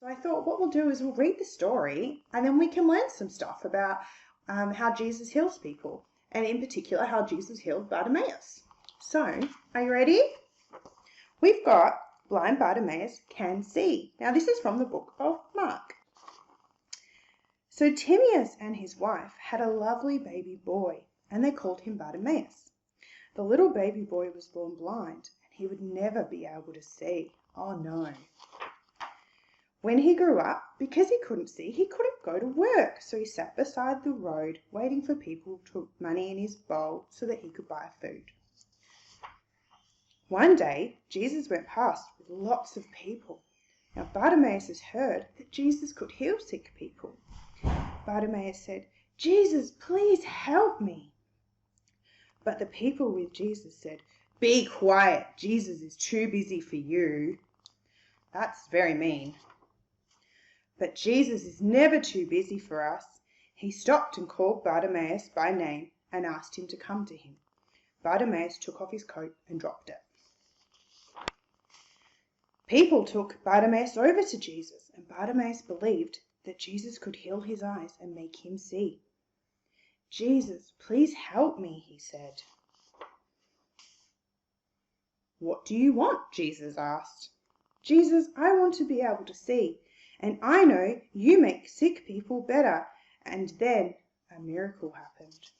I thought what we'll do is we'll read the story and then we can learn some stuff about how Jesus heals people, and in particular how Jesus healed Bartimaeus. So, are you ready? We've got blind Bartimaeus can see. Now this is from the book of Mark. So Timaeus and his wife had a lovely baby boy, and they called him Bartimaeus. The little baby boy was born blind, and he would never be able to see. Oh no. When he grew up, because he couldn't see, he couldn't go to work, so he sat beside the road waiting for people to put money in his bowl so that he could buy food. One day, Jesus went past with lots of people. Now Bartimaeus has heard that Jesus could heal sick people. Bartimaeus said, "Jesus, please help me." But the people with Jesus said, "Be quiet, Jesus is too busy for you." That's very mean. But Jesus is never too busy for us. He stopped and called Bartimaeus by name and asked him to come to him. Bartimaeus took off his coat and dropped it. People took Bartimaeus over to Jesus, and Bartimaeus believed that Jesus could heal his eyes and make him see. "Jesus, please help me," he said. "What do you want?" Jesus asked. "Jesus, I want to be able to see. And I know you make sick people better." And then a miracle happened.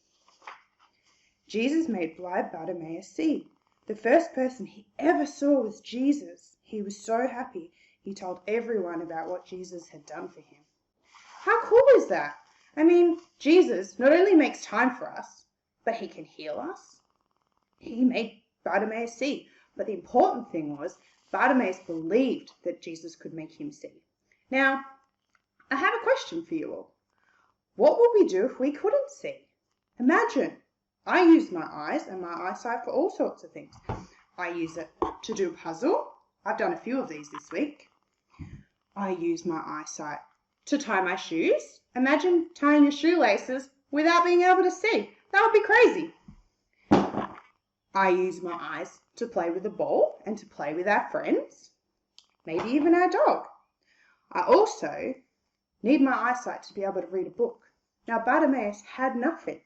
Jesus made blind Bartimaeus see. The first person he ever saw was Jesus. He was so happy. He told everyone about what Jesus had done for him. How cool is that? I mean, Jesus not only makes time for us, but he can heal us. He made Bartimaeus see. But the important thing was Bartimaeus believed that Jesus could make him see. Now, I have a question for you all. What would we do if we couldn't see? Imagine, I use my eyes and my eyesight for all sorts of things. I use it to do a puzzle. I've done a few of these this week. I use my eyesight to tie my shoes. Imagine tying your shoelaces without being able to see. That would be crazy. I use my eyes to play with a ball and to play with our friends, maybe even our dog. I also need my eyesight to be able to read a book. Now Bartimaeus had nothing,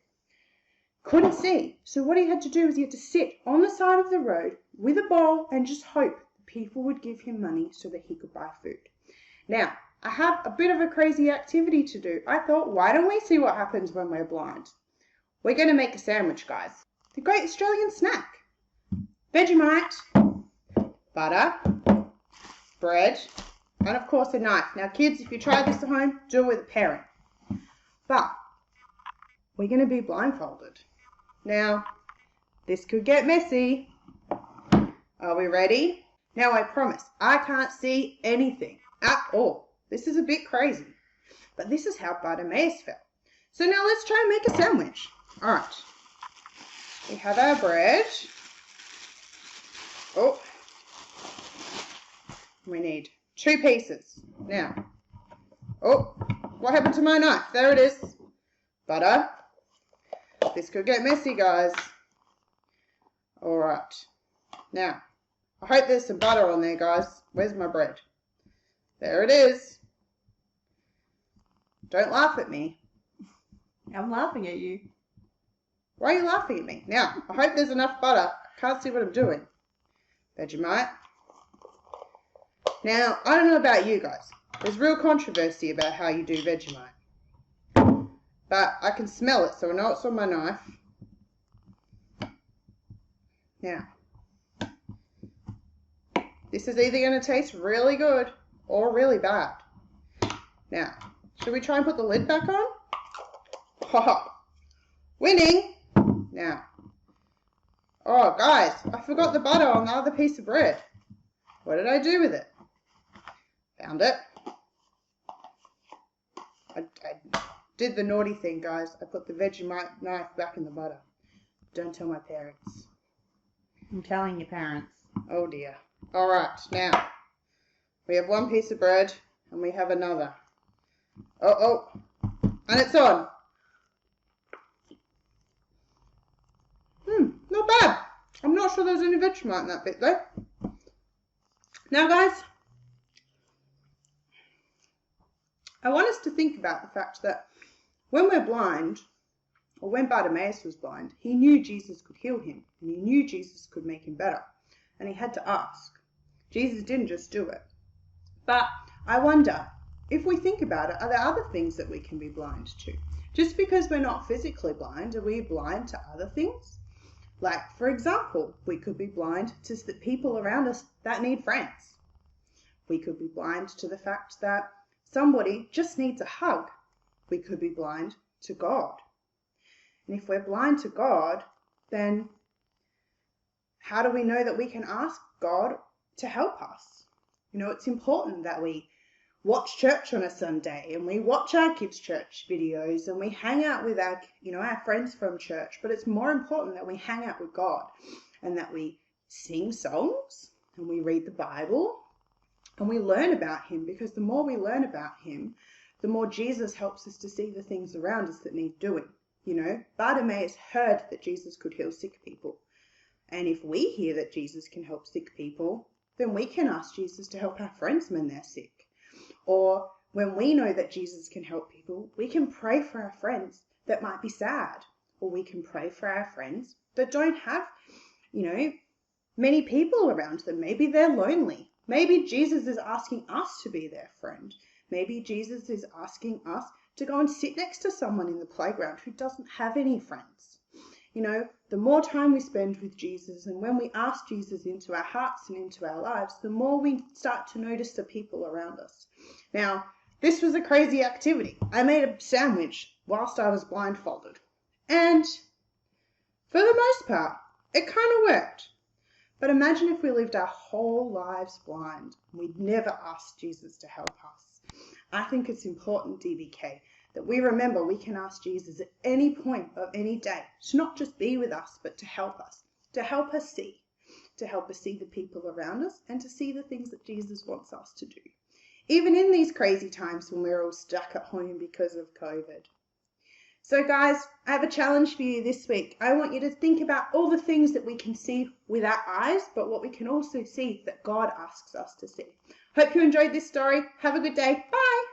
couldn't see, so what he had to do was he had to sit on the side of the road with a bowl and just hope people would give him money so that he could buy food. Now, I have a bit of a crazy activity to do. I thought, why don't we see what happens when we're blind? We're going to make a sandwich, guys. The great Australian snack. Vegemite, butter, bread, and of course a knife. Now kids, if you try this at home, do it with a parent. But we're going to be blindfolded. Now, this could get messy. Are we ready? Now I promise, I can't see anything at all. This is a bit crazy. But this is how Bartimaeus felt. So now let's try and make a sandwich. Alright. We have our bread. Oh. We need 2 pieces. Now. Oh, what happened to my knife? There it is. Butter. This could get messy, guys. Alright. Now, I hope there's some butter on there, guys. Where's my bread? There it is. Don't laugh at me. I'm laughing at you. Why are you laughing at me? Now, I hope there's enough butter. I can't see what I'm doing. Vegemite. Now, I don't know about you guys. There's real controversy about how you do Vegemite. But I can smell it, so I know it's on my knife. Now, this is either going to taste really good or really bad. Now, should we try and put the lid back on? Ha! Winning! Now, oh guys, I forgot the butter on the other piece of bread. What did I do with it? Found it. I did the naughty thing, guys. I put the Vegemite knife back in the butter. Don't tell my parents. I'm telling your parents. Oh dear. Alright, now, we have 1 piece of bread and we have another. Oh, and it's on. Not bad. I'm not sure there's any Vegemite in that bit though. Now guys, I want us to think about the fact that when we're blind, or when Bartimaeus was blind, he knew Jesus could heal him, and he knew Jesus could make him better, and he had to ask. Jesus didn't just do it. But I wonder, if we think about it, are there other things that we can be blind to? Just because we're not physically blind, are we blind to other things? Like, for example, we could be blind to the people around us that need friends. We could be blind to the fact that somebody just needs a hug. We could be blind to God. And if we're blind to God, then how do we know that we can ask God to help us? You know, it's important that we watch church on a Sunday and we watch our kids' church videos and we hang out with our friends from church. But it's more important that we hang out with God and that we sing songs and we read the Bible and we learn about him, because the more we learn about him, the more Jesus helps us to see the things around us that need doing. You know, Bartimaeus heard that Jesus could heal sick people. And if we hear that Jesus can help sick people, then we can ask Jesus to help our friends when they're sick. Or when we know that Jesus can help people, we can pray for our friends that might be sad. Or we can pray for our friends that don't have, many people around them. Maybe they're lonely. Maybe Jesus is asking us to be their friend. Maybe Jesus is asking us to go and sit next to someone in the playground who doesn't have any friends. You know, the more time we spend with Jesus, and when we ask Jesus into our hearts and into our lives, the more we start to notice the people around us. Now, this was a crazy activity. I made a sandwich whilst I was blindfolded. And for the most part, it kind of worked. But imagine if we lived our whole lives blind and we'd never asked Jesus to help us. I think it's important, DBK, that we remember we can ask Jesus at any point of any day to not just be with us, but to help us see the people around us and to see the things that Jesus wants us to do, even in these crazy times when we're all stuck at home because of COVID. So guys, I have a challenge for you this week. I want you to think about all the things that we can see with our eyes, but what we can also see that God asks us to see. Hope you enjoyed this story. Have a good day. Bye.